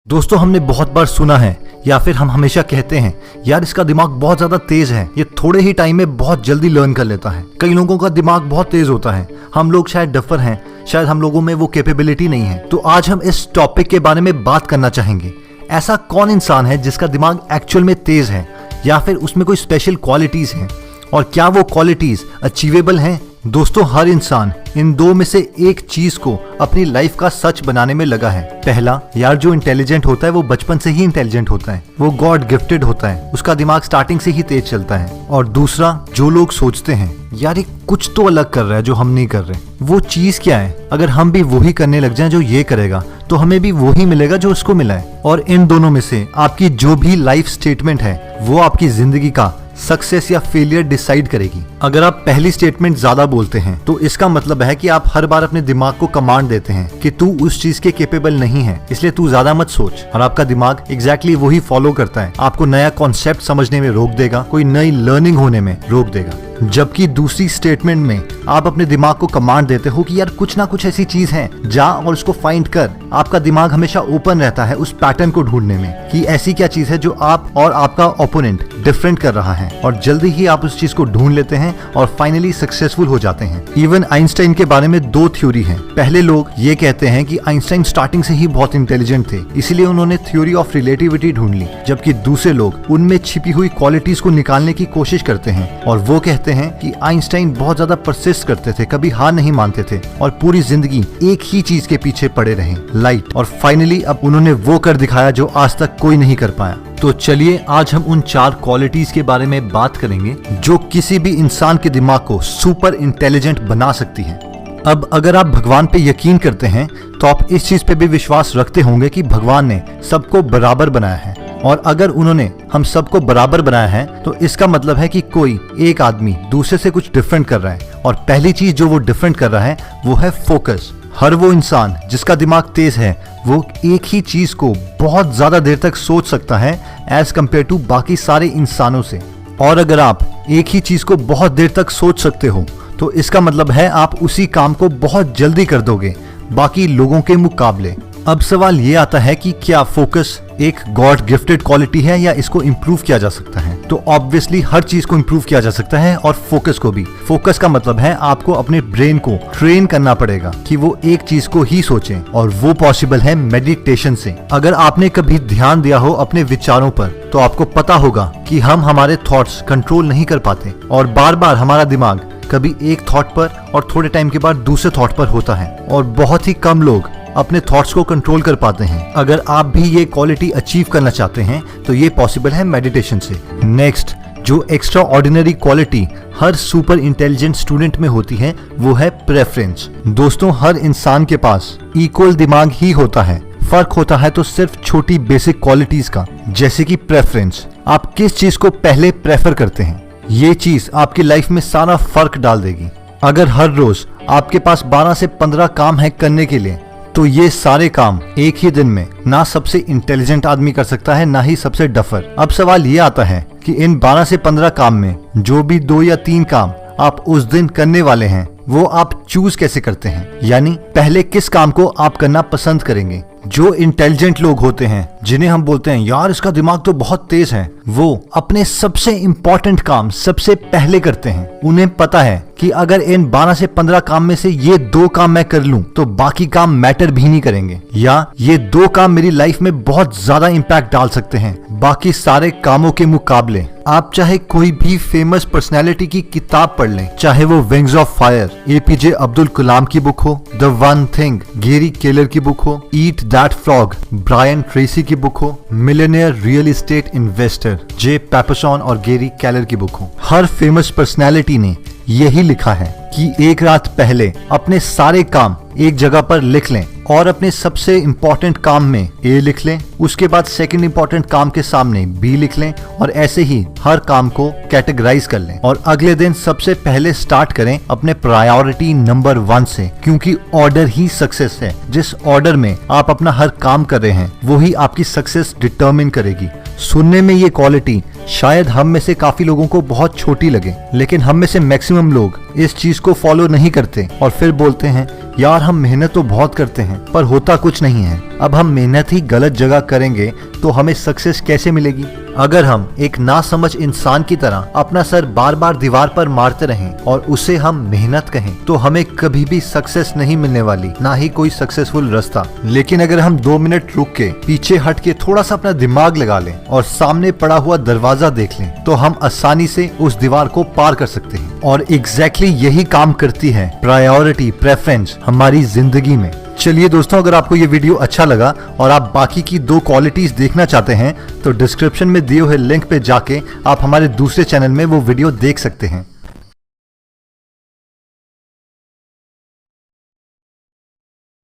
दोस्तों हमने बहुत बार सुना है या फिर हम हमेशा कहते हैं यार इसका दिमाग बहुत ज्यादा तेज है, ये थोड़े ही टाइम में बहुत जल्दी लर्न कर लेता है। कई लोगों का दिमाग बहुत तेज होता है, हम लोग शायद डफर हैं, शायद हम लोगों में वो कैपेबिलिटी नहीं है। तो आज हम इस टॉपिक के बारे में बात करना चाहेंगे। ऐसा कौन इंसान है जिसका दिमाग एक्चुअल में तेज है या फिर उसमें कोई स्पेशल क्वालिटीज हैं, और क्या वो क्वालिटीज अचीवेबल हैं? दोस्तों हर इंसान इन दो में से एक चीज को अपनी लाइफ का सच बनाने में लगा है। पहला, यार जो इंटेलिजेंट होता है वो बचपन से ही इंटेलिजेंट होता है, वो गॉड गिफ्टेड होता है, उसका दिमाग स्टार्टिंग से ही तेज चलता है। और दूसरा, जो लोग सोचते हैं यार ये कुछ तो अलग कर रहा है जो हम नहीं कर रहे, वो चीज क्या है? अगर हम भी वही करने लग जाएं जो ये करेगा तो हमें भी वही मिलेगा जो उसको मिला है। और इन दोनों में से आपकी जो भी लाइफ स्टेटमेंट है वो आपकी जिंदगी का सक्सेस या फेलियर डिसाइड करेगी। अगर आप पहली स्टेटमेंट ज्यादा बोलते हैं तो इसका मतलब है कि आप हर बार अपने दिमाग को कमांड देते हैं कि तू उस चीज के कैपेबल नहीं है, इसलिए तू ज्यादा मत सोच। और आपका दिमाग एग्जैक्टली वही फॉलो करता है, आपको नया कॉन्सेप्ट समझने में रोक देगा, कोई नई लर्निंग होने में रोक देगा। जबकि दूसरी स्टेटमेंट में आप अपने दिमाग को कमांड देते हो कि यार कुछ ना कुछ ऐसी चीज है, जा और उसको फाइंड कर। आपका दिमाग हमेशा ओपन रहता है उस पैटर्न को ढूंढने में कि ऐसी क्या चीज है जो आप और आपका ओपोनेंट डिफरेंट कर रहा है, और जल्दी ही आप उस चीज को ढूंढ लेते हैं और फाइनली सक्सेसफुल हो जाते हैं। इवन आइंस्टाइन के बारे में दो थ्योरी है। पहले लोग ये कहते हैं कि आइंस्टाइन स्टार्टिंग से ही बहुत इंटेलिजेंट थे, इसीलिए उन्होंने थ्योरी ऑफ रिलेटिविटी ढूंढ ली। जबकि दूसरे लोग उनमें छिपी हुई क्वालिटीज को निकालने की कोशिश करते हैं और वो कहते हैं कि आइंस्टाइन बहुत ज्यादा परसिस्ट करते थे, कभी हार नहीं मानते थे और पूरी जिंदगी एक ही चीज के पीछे पड़े रहे, लाइट। और फाइनली अब उन्होंने वो कर दिखाया जो आज तक कोई नहीं कर पाया। तो चलिए आज हम उन 4 क्वालिटीज के बारे में बात करेंगे जो किसी भी इंसान के दिमाग को सुपर इंटेलिजेंट बना सकती है। अब अगर आप भगवान पे यकीन करते हैं तो आप इस चीज पे भी विश्वास रखते होंगे कि भगवान ने सबको बराबर बनाया है, और अगर उन्होंने हम सबको बराबर बनाया है तो इसका मतलब है कि कोई एक आदमी दूसरे से कुछ डिफरेंट कर रहा है। और पहली चीज जो वो डिफरेंट कर रहा है वो है फोकस। हर वो इंसान जिसका दिमाग तेज है वो एक ही चीज को बहुत ज्यादा देर तक सोच सकता है एज कम्पेयर टू बाकी सारे इंसानों से। और अगर आप एक ही चीज को बहुत देर तक सोच सकते हो तो इसका मतलब है आप उसी काम को बहुत जल्दी कर दोगे बाकी लोगों के मुकाबले। अब सवाल ये आता है कि क्या फोकस एक गॉड गिफ्टेड क्वालिटी है या इसको इम्प्रूव किया जा सकता है? तो ऑब्वियसली हर चीज को इम्प्रूव किया जा सकता है, और फोकस को भी। फोकस का मतलब है आपको अपने ब्रेन को ट्रेन करना पड़ेगा कि वो एक चीज को ही सोचें, और वो पॉसिबल है मेडिटेशन से। अगर आपने कभी ध्यान दिया हो अपने विचारों पर तो आपको पता होगा कि हम हमारे थॉट्स कंट्रोल नहीं कर पाते, और बार बार हमारा दिमाग कभी एक थॉट पर और थोड़े टाइम के बाद दूसरे थॉट पर होता है, और बहुत ही कम लोग अपने थॉट्स को कंट्रोल कर पाते हैं। अगर आप भी ये क्वालिटी अचीव करना चाहते हैं तो ये पॉसिबल है मेडिटेशन से। नेक्स्ट, जो एक्स्ट्रा ऑर्डिनरी क्वालिटी हर सुपर इंटेलिजेंट स्टूडेंट में होती है वो है प्रेफरेंस। दोस्तों हर इंसान के पास इक्वल दिमाग ही होता है, फर्क होता है तो सिर्फ छोटी बेसिक क्वालिटीज का, जैसे कि प्रेफरेंस। आप किस चीज को पहले प्रेफर करते हैं, ये चीज आपकी लाइफ में सारा फर्क डाल देगी। अगर हर रोज आपके पास 12 से 15 काम है करने के लिए, तो ये सारे काम एक ही दिन में ना सबसे इंटेलिजेंट आदमी कर सकता है ना ही सबसे डफर। अब सवाल ये आता है कि इन 12 से 15 काम में जो भी 2 या 3 काम आप उस दिन करने वाले हैं वो आप चूज कैसे करते हैं, यानी पहले किस काम को आप करना पसंद करेंगे। जो इंटेलिजेंट लोग होते हैं जिन्हें हम बोलते हैं यार इसका दिमाग तो बहुत तेज है, वो अपने सबसे इंपॉर्टेंट काम सबसे पहले करते हैं। उन्हें पता है कि अगर इन 12 से 15 काम में से ये 2 काम मैं कर लूं तो बाकी काम मैटर भी नहीं करेंगे, या ये 2 काम मेरी लाइफ में बहुत ज्यादा इंपैक्ट डाल सकते हैं बाकी सारे कामों के मुकाबले। आप चाहे कोई भी फेमस पर्सनैलिटी की किताब पढ़ लें, चाहे वो wings of fire APJ Abdul Kalam की बुक हो, the one thing Gary Keller की बुक हो, eat that frog Brian Tracy की बुक हो, millionaire real estate investor Jay Papasan और गेरी केलर की बुक हो, हर फेमस पर्सनैलिटी ने यही लिखा है कि एक रात पहले अपने सारे काम एक जगह पर लिख लें और अपने सबसे इंपॉर्टेंट काम में ए लिख लें, उसके बाद सेकंड इंपॉर्टेंट काम के सामने बी लिख लें, और ऐसे ही हर काम को कैटेगराइज कर लें। और अगले दिन सबसे पहले स्टार्ट करें अपने प्रायोरिटी नंबर 1 से, क्योंकि ऑर्डर ही सक्सेस है। जिस ऑर्डर में आप अपना हर काम कर रहे हैं वही आपकी सक्सेस डिटरमिन करेगी। सुनने में ये क्वालिटी शायद हम में से काफी लोगों को बहुत छोटी लगे, लेकिन हम में से मैक्सिमम लोग इस चीज को फॉलो नहीं करते और फिर बोलते हैं यार हम मेहनत तो बहुत करते हैं पर होता कुछ नहीं है। अब हम मेहनत ही गलत जगह करेंगे तो हमें सक्सेस कैसे मिलेगी? अगर हम एक नासमझ इंसान की तरह अपना सर बार बार दीवार पर मारते रहें और उसे हम मेहनत कहें तो हमें कभी भी सक्सेस नहीं मिलने वाली, ना ही कोई सक्सेसफुल रास्ता। लेकिन अगर हम 2 मिनट रुक के पीछे हट के थोड़ा सा अपना दिमाग लगा लें और सामने पड़ा हुआ दरवाजा देख लें तो हम आसानी से उस दीवार को पार कर सकते हैं। और एग्जैक्टली यही काम करती है प्रायोरिटी, प्रेफरेंस हमारी जिंदगी में। चलिए दोस्तों, अगर आपको ये वीडियो अच्छा लगा और आप बाकी की 2 क्वालिटीज देखना चाहते हैं तो डिस्क्रिप्शन में दिए हुए लिंक पे जाके आप हमारे दूसरे चैनल में वो वीडियो देख सकते हैं।